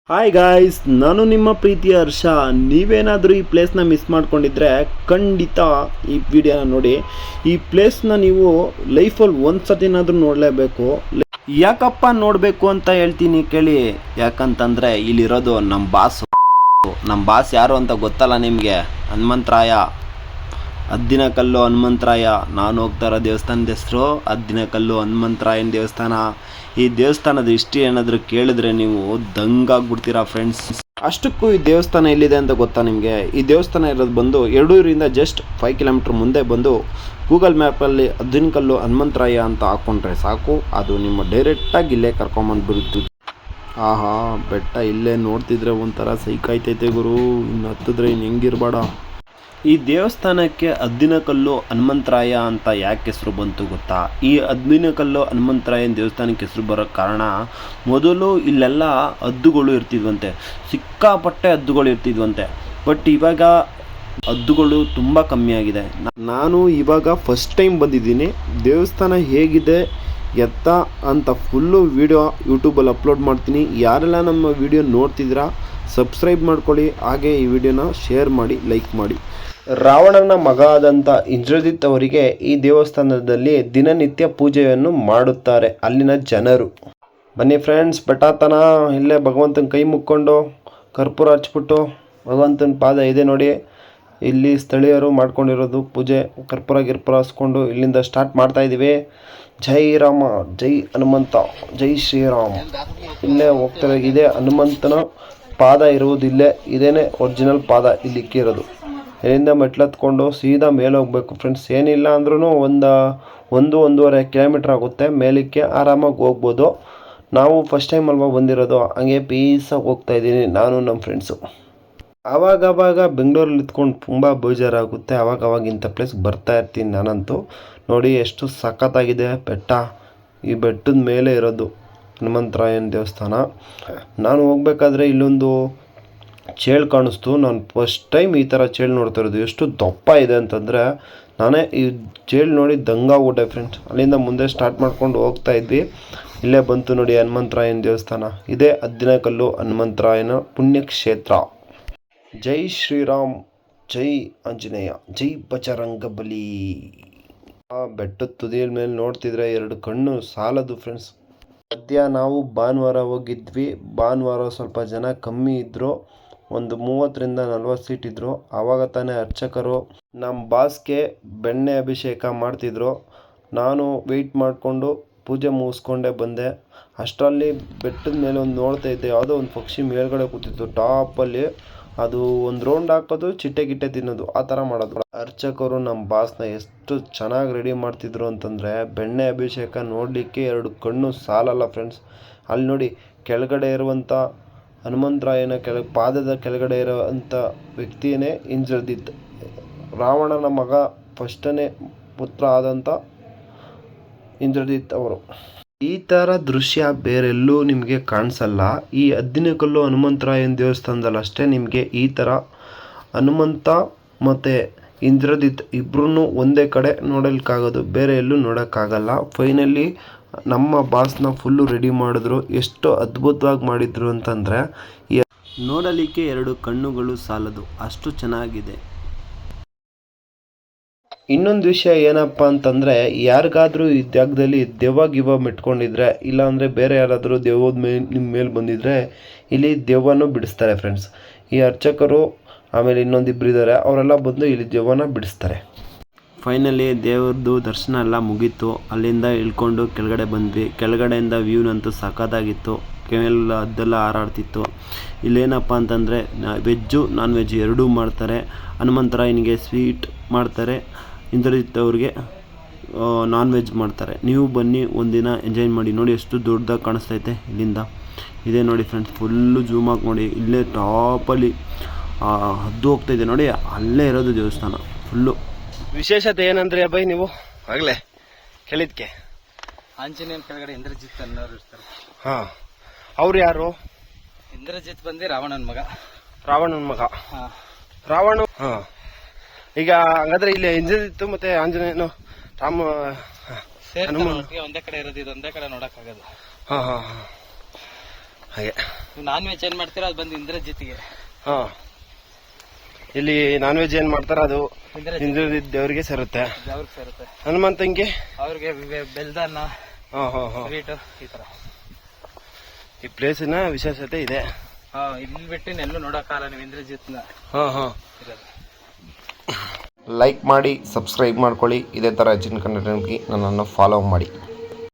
Hi guys, ನಾನು ನಿಮ್ಮ ಪ್ರೀತಿಯ ಹರ್ಷ. ನೀವೇನಾದರೂ ಈ ಪ್ಲೇಸ್ನ ಮಿಸ್ ಮಾಡ್ಕೊಂಡಿದ್ರೆ ಖಂಡಿತ ಈ ವಿಡಿಯೋನ ನೋಡಿ. ಈ ಪ್ಲೇಸ್ನ ನೀವು ಲೈಫಲ್ಲಿ ಒಂದು ಸತಿನಾದರೂ ನೋಡಲೇಬೇಕು. ಯಾಕಪ್ಪ ನೋಡಬೇಕು ಅಂತ ಹೇಳ್ತೀನಿ ಕೇಳಿ. ಯಾಕಂತಂದರೆ ಇಲ್ಲಿರೋದು ನಮ್ಮ ಬಾಸ್ ಯಾರು ಅಂತ ಗೊತ್ತಲ್ಲ ನಿಮಗೆ? ಹನುಮಂತರಾಯ, ಹದ್ದಿನಕಲ್ಲು ಹನುಮಂತರಾಯ. ನಾನು ಹೋಗ್ತಾ ಇರೋ ದೇವಸ್ಥಾನದ ಹೆಸರು ಹದ್ದಿನಕಲ್ಲು ಹನುಮಂತರಾಯನ ದೇವಸ್ಥಾನ. ಈ ದೇವಸ್ಥಾನದ ಹಿಸ್ಟ್ರಿ ಏನಾದರೂ ಕೇಳಿದ್ರೆ ನೀವು ದಂಗಾಗ್ಬಿಡ್ತೀರಾ ಫ್ರೆಂಡ್ಸ್. ಅಷ್ಟಕ್ಕೂ ಈ ದೇವಸ್ಥಾನ ಎಲ್ಲಿದೆ ಅಂತ ಗೊತ್ತಾ ನಿಮಗೆ? ಈ ದೇವಸ್ಥಾನ ಇರೋದು ಬಂದು ಯಡೂರಿಂದ ಜಸ್ಟ್ 5 ಕಿಲೋಮೀಟ್ರ್ ಮುಂದೆ ಬಂದು ಗೂಗಲ್ ಮ್ಯಾಪಲ್ಲಿ ಹದ್ದಿನಕಲ್ಲು ಹನುಮಂತರಾಯ ಅಂತ ಹಾಕ್ಕೊಂಡ್ರೆ ಸಾಕು, ಅದು ನಿಮ್ಮ ಡೈರೆಕ್ಟಾಗಿ ಇಲ್ಲೇ ಕರ್ಕೊಂಬಂದ್ಬಿಡ್ತು. ಆಹಾ, ಬೆಟ್ಟ ಇಲ್ಲೇ ನೋಡ್ತಿದ್ರೆ ಒಂಥರ ಸೈಕಾಯ್ತೈತೆ ಗುರು. ಇನ್ನು ಹತ್ತಿದ್ರೆ ಇನ್ನು ಹೆಂಗಿರ್ಬೇಡ. ಈ ದೇವಸ್ಥಾನಕ್ಕೆ ಹದ್ದಿನಕಲ್ಲು ಹನುಮಂತರಾಯ ಅಂತ ಯಾಕೆ ಹೆಸರು ಬಂತು ಗೊತ್ತಾ? ಈ ಹದ್ದಿನಕಲ್ಲು ಹನುಮಂತರಾಯನ ದೇವಸ್ಥಾನಕ್ಕೆ ಹೆಸರು ಬರೋಕ್ಕೆ ಕಾರಣ, ಮೊದಲು ಇಲ್ಲೆಲ್ಲ ಹದ್ದುಗಳು ಇರ್ತಿದ್ವಂತೆ, ಸಿಕ್ಕಾಪಟ್ಟೆ ಹದ್ದುಗಳು ಇರ್ತಿದ್ವಂತೆ. ಬಟ್ ಇವಾಗ ಹದ್ದುಗಳು ತುಂಬ ಕಮ್ಮಿ ಆಗಿದೆ. ನಾನು ಇವಾಗ ಫಸ್ಟ್ ಟೈಮ್ ಬಂದಿದ್ದೀನಿ. ದೇವಸ್ಥಾನ ಹೇಗಿದೆ ಎತ್ತ ಅಂತ ಫುಲ್ಲು ವೀಡಿಯೋ ಯೂಟ್ಯೂಬಲ್ಲಿ ಅಪ್ಲೋಡ್ ಮಾಡ್ತೀನಿ. ಯಾರೆಲ್ಲ ನಮ್ಮ ವಿಡಿಯೋ ನೋಡ್ತಿದ್ದೀರಾ ಸಬ್ಸ್ಕ್ರೈಬ್ ಮಾಡ್ಕೊಳ್ಳಿ, ಹಾಗೆ ಈ ವಿಡಿಯೋನ ಶೇರ್ ಮಾಡಿ, ಲೈಕ್ ಮಾಡಿ. ರಾವಣನ ಮಗ ಆದಂಥ ಇಂದ್ರಜಿತ್ ಅವರಿಗೆ ಈ ದೇವಸ್ಥಾನದಲ್ಲಿ ದಿನನಿತ್ಯ ಪೂಜೆಯನ್ನು ಮಾಡುತ್ತಾರೆ ಅಲ್ಲಿನ ಜನರು. ಬನ್ನಿ ಫ್ರೆಂಡ್ಸ್, ಬೆಟ್ಟಾತನ ಇಲ್ಲೇ ಭಗವಂತನ ಕೈ ಮುಕ್ಕೊಂಡು ಕರ್ಪೂರ ಹಚ್ಬಿಟ್ಟು, ಭಗವಂತನ ಪಾದ ಇದೆ ನೋಡಿ, ಇಲ್ಲಿ ಸ್ಥಳೀಯರು ಮಾಡ್ಕೊಂಡಿರೋದು ಪೂಜೆ. ಕರ್ಪೂರ ಹಚ್ಕೊಂಡು ಇಲ್ಲಿಂದ ಸ್ಟಾರ್ಟ್ ಮಾಡ್ತಾಯಿದ್ದೀವಿ. ಜೈ ರಾಮ, ಜೈ ಹನುಮಂತ, ಜೈ ಶ್ರೀರಾಮ್. ಇಲ್ಲೇ ಹೋಗ್ತಾರೆ. ಇದೇ ಹನುಮಂತನ ಪಾದ ಇರುವುದಿಲ್ಲೇ, ಇದೇನೇ ಒರಿಜಿನಲ್ ಪಾದ ಇಲ್ಲಿ ಇಕ್ಕಿರೋದು. ಇಲ್ಲಿಂದ ಮೆಟ್ಲತ್ಕೊಂಡು ಸೀದಾ ಮೇಲೆ ಹೋಗ್ಬೇಕು ಫ್ರೆಂಡ್ಸ್. ಏನಿಲ್ಲ ಅಂದ್ರೂ ಒಂದೂವರೆ ಕಿಲೋಮೀಟ್ರ್ ಆಗುತ್ತೆ. ಮೇಲಕ್ಕೆ ಆರಾಮಾಗಿ ಹೋಗ್ಬೋದು. ನಾವು ಫಸ್ಟ್ ಟೈಮ್ ಅಲ್ವಾ ಬಂದಿರೋದು, ಹಂಗೆ ಪೀಸಾಗಿ ಹೋಗ್ತಾಯಿದ್ದೀನಿ ನಾನು ನಮ್ಮ ಫ್ರೆಂಡ್ಸು. ಆವಾಗವಾಗ ಬೆಂಗಳೂರಲ್ಲಿ ಇದ್ಕೊಂಡು ತುಂಬ ಬೇಜಾರಾಗುತ್ತೆ. ಆವಾಗವಾಗ ಇಂಥ ಪ್ಲೇಸ್ಗೆ ಬರ್ತಾ ಇರ್ತೀನಿ ನಾನಂತೂ. ನೋಡಿ ಎಷ್ಟು ಸಖತ್ತಾಗಿದೆ ಬೆಟ್ಟ. ಈ ಬೆಟ್ಟದ ಮೇಲೆ ಇರೋದು ಹನುಮಂತರಾಯನ ದೇವಸ್ಥಾನ. ನಾನು ಹೋಗ್ಬೇಕಾದ್ರೆ ಇಲ್ಲೊಂದು ಚೇಳು ಕಾಣಿಸ್ತು. ನಾನು ಫಸ್ಟ್ ಟೈಮ್ ಈ ಥರ ಚೇಳು ನೋಡ್ತಾ ಇರೋದು. ಎಷ್ಟು ದಪ್ಪ ಇದೆ ಅಂತಂದರೆ ನಾನೇ ಈ ಚೇಳು ನೋಡಿ ದಂಗಾಗ್ಬಿಟ್ಟೆ ಫ್ರೆಂಡ್ಸ್. ಅಲ್ಲಿಂದ ಮುಂದೆ ಸ್ಟಾರ್ಟ್ ಮಾಡ್ಕೊಂಡು ಹೋಗ್ತಾ ಇದ್ವಿ. ಇಲ್ಲೇ ಬಂತು ನೋಡಿ ಹನುಮಂತರಾಯನ ದೇವಸ್ಥಾನ. ಇದೇ ಹದ್ದಿನಕಲ್ಲು ಹನುಮಂತರಾಯನ ಪುಣ್ಯಕ್ಷೇತ್ರ. ಜೈ ಶ್ರೀರಾಮ್, ಜೈ ಆಂಜನೇಯ, ಜೈ ಬಜರಂಗಬಲಿ. ಆ ಬೆಟ್ಟದ ತುದಿಯ ಮೇಲೆ ನೋಡ್ತಿದ್ರೆ 2 ಕಣ್ಣು ಸಾಲದು ಫ್ರೆಂಡ್ಸ್. ಸದ್ಯ ನಾವು ಭಾನುವಾರ ಹೋಗಿದ್ವಿ. ಭಾನುವಾರ ಸ್ವಲ್ಪ ಜನ ಕಮ್ಮಿ ಇದ್ದರು, ಒಂದು 30ರಿಂದ 40 ಸೀಟ್ ಇದ್ದರು. ಆವಾಗ ತಾನೇ ಅರ್ಚಕರು ನಮ್ಮ ಬಾಸ್ಗೆ ಬೆಣ್ಣೆ ಅಭಿಷೇಕ ಮಾಡ್ತಿದ್ರು. ನಾನು ವೆಯ್ಟ್ ಮಾಡಿಕೊಂಡು ಪೂಜೆ ಮುಗಿಸ್ಕೊಂಡೇ ಬಂದೆ. ಅಷ್ಟರಲ್ಲಿ ಬೆಟ್ಟದ ಮೇಲೆ ಒಂದು ನೋಡ್ತಾ ಇದ್ದೆ, ಯಾವುದೋ ಒಂದು ಪಕ್ಷಿ ಮೇಲ್ಗಡೆ ಕೂತಿತ್ತು ಟಾಪಲ್ಲಿ. ಅದು ಒಂದು ರೌಂಡ್ ಹಾಕೋದು, ಚಿಟ್ಟೆ ಗಿಟ್ಟೆ ತಿನ್ನೋದು, ಆ ಥರ ಮಾಡೋದು. ಅರ್ಚಕರು ನಮ್ಮ ಬಾಸ್ನ ಎಷ್ಟು ಚೆನ್ನಾಗಿ ರೆಡಿ ಮಾಡ್ತಿದ್ರು ಅಂತಂದರೆ, ಬೆಣ್ಣೆ ಅಭಿಷೇಕ ನೋಡಲಿಕ್ಕೆ 2 ಕಣ್ಣು ಸಾಲಲ್ಲ ಫ್ರೆಂಡ್ಸ್. ಅಲ್ಲಿ ನೋಡಿ ಕೆಳಗಡೆ ಇರುವಂಥ ಹನುಮಂತರಾಯನ ಪಾದದ ಕೆಳಗಡೆ ಇರೋವಂಥ ವ್ಯಕ್ತಿಯೇ ಇಂದ್ರಜಿತ್, ರಾವಣನ ಮಗ, ಫಸ್ಟನೇ ಪುತ್ರ ಆದಂಥ ಇಂದ್ರಜಿತ್ ಅವರು. ಈ ಥರ ದೃಶ್ಯ ಬೇರೆಲ್ಲೂ ನಿಮಗೆ ಕಾಣಿಸಲ್ಲ. ಈ ಹದ್ದಿನಕಲ್ಲು ಹನುಮಂತರಾಯನ ದೇವಸ್ಥಾನದಲ್ಲಿ ಅಷ್ಟೇ ನಿಮಗೆ ಈ ಥರ ಹನುಮಂತ ಮತ್ತು ಇಂದ್ರಜಿತ್ ಇಬ್ಬರೂ ಒಂದೇ ಕಡೆ ನೋಡಲಿಕ್ಕಾಗೋದು, ಬೇರೆ ಎಲ್ಲೂ ನೋಡೋಕ್ಕಾಗಲ್ಲ. ಫೈನಲಿ ನಮ್ಮ ಬಾಸ್ನ ಫುಲ್ಲು ರೆಡಿ ಮಾಡಿದ್ರು. ಎಷ್ಟು ಅದ್ಭುತವಾಗಿ ಮಾಡಿದ್ರು ಅಂತಂದರೆ ನೋಡಲಿಕ್ಕೆ 2 ಕಣ್ಣುಗಳು ಸಾಲದು, ಅಷ್ಟು ಚೆನ್ನಾಗಿದೆ. ಇನ್ನೊಂದು ವಿಷಯ ಏನಪ್ಪ ಅಂತಂದರೆ, ಯಾರಿಗಾದರೂ ಈ ಜಾಗದಲ್ಲಿ ದೆವ್ವ ಮೆಟ್ಕೊಂಡಿದ್ರೆ, ಇಲ್ಲಾಂದರೆ ಬೇರೆ ಯಾರಾದರೂ ದೆವ್ವದ ನಿಮ್ಮ ಮೇಲೆ ಬಂದಿದ್ದರೆ ಇಲ್ಲಿ ದೆವ್ವನೂ ಬಿಡಿಸ್ತಾರೆ ಫ್ರೆಂಡ್ಸ್. ಈ ಅರ್ಚಕರು ಆಮೇಲೆ ಇನ್ನೊಂದಿಬ್ಬರು ಇದ್ದಾರೆ, ಅವರೆಲ್ಲ ಬಂದು ಇಲ್ಲಿ ದೆವ್ವನ ಬಿಡಿಸ್ತಾರೆ. ಫೈನಲಿ ದೇವ್ರದ್ದು ದರ್ಶನ ಎಲ್ಲ ಮುಗೀತು. ಅಲ್ಲಿಂದ ಇಳ್ಕೊಂಡು ಕೆಳಗಡೆ ಬಂದ್ವಿ. ಕೆಳಗಡೆಯಿಂದ ವ್ಯೂನಂತೂ ಸಖತ್ತಾಗಿತ್ತು. ಕೆಲ ಅದೆಲ್ಲ ಹಾರಾಡ್ತಿತ್ತು. ಇಲ್ಲೇನಪ್ಪ ಅಂತಂದರೆ ವೆಜ್ಜು ನಾನ್ ವೆಜ್ ಎರಡೂ ಮಾಡ್ತಾರೆ. ಹನುಮಂತರಾಯನಿಗೆ ಸ್ವೀಟ್ ಮಾಡ್ತಾರೆ, ಇಂದ್ರಜಿತ್ ಅವ್ರಿಗೆ ನಾನ್ ವೆಜ್ ಮಾಡ್ತಾರೆ. ನೀವು ಬನ್ನಿ, ಒಂದಿನ ಎಂಜಾಯ್ ಮಾಡಿ. ನೋಡಿ ಎಷ್ಟು ದೊಡ್ಡದಾಗಿ ಕಾಣಿಸ್ತೈತೆ ಇಲ್ಲಿಂದ. ಇದೇ ನೋಡಿ ಫ್ರೆಂಡ್ಸ್, ಫುಲ್ಲು ಜೂಮ್ ಹಾಕಿ ನೋಡಿ. ಇಲ್ಲೇ ಟಾಪಲ್ಲಿ ಹದ್ದು ಹೋಗ್ತಾಯಿದೆ ನೋಡಿ, ಅಲ್ಲೇ ಇರೋದು ದೇವಸ್ಥಾನ ಫುಲ್ಲು. ವಿಶೇಷತೆ ಏನಂದ್ರೆ ಬೈ, ನೀವು ಆಗಲೇ ಕೇಳಿದ್ಕೆ ಆಂಜನೇಯನ ಕೆಳಗಡೆ ಇಂದ್ರಜಿತ್ ಅನ್ನೋರು ಇರ್ತಾರೆ. ಹಾಂ, ಅವ್ರು ಯಾರು? ಇಂದ್ರಜಿತ್ ಬಂದು ರಾವಣನ ಮಗ. ರಾವಣ. ಹಾಂ, ಈಗ ಹಾಗಾದ್ರೆ ಇಲ್ಲಿ ಇಂದ್ರಜಿತ್ ಮತ್ತೆ ಆಂಜನೇಯನು ರಾಮ ಒಂದೇ ಕಡೆ ಇರೋದು, ಇದು ಒಂದೇ ಕಡೆ ನೋಡಕ್ಕಾಗದು. ಹಾಂ ಹಾಂ ಹಾಂ ಹಾಗೆ. ನೀವು ನಾನ್ ವೆಜ್ ಏನ್ ಮಾಡ್ತೀರಾ ಅದು ಬಂದು ಇಂದ್ರಜಿತ್ಗೆ. ಹಾಂ, ಇಲ್ಲಿ ನಾನ್ ವೆಜ್ ಏನು ಮಾಡ್ತಾರ ಅದು ಇಂದ್ರಜಿತ್ ದೇವರಿಗೆ ಸೇರುತ್ತೆ. ಅವ್ರಿಗೆ ಸೇರುತ್ತೆ. ಹನುಮಂತಂಗೆ ಅವ್ರಿಗೆ ಬೆಲ್ದನ್ನ, ಹಾಂ ಹಾಂ ಹಾಂ. ಸ್ವೀಟು ಈ ಥರ. ಈ ಪ್ಲೇಸಿನ ವಿಶೇಷತೆ ಇದೆ. ಇಲ್ಲಿ ಬಿಟ್ಟು ಎಲ್ಲೂ ನೋಡೋಕ್ಕಾಗಲ್ಲ ನೀವು ಇಂದ್ರಜಿತ್ನ ಹಾಂ ಹಾಂ. ಇರೋದು. ಲೈಕ್ ಮಾಡಿ, ಸಬ್ಸ್ಕ್ರೈಬ್ ಮಾಡ್ಕೊಳ್ಳಿ. ಇದೇ ಥರ ಹೆಚ್ಚಿನ ಕಂಟೆಂಟ್ಗೆ ನನ್ನನ್ನು ಫಾಲೋ ಮಾಡಿ.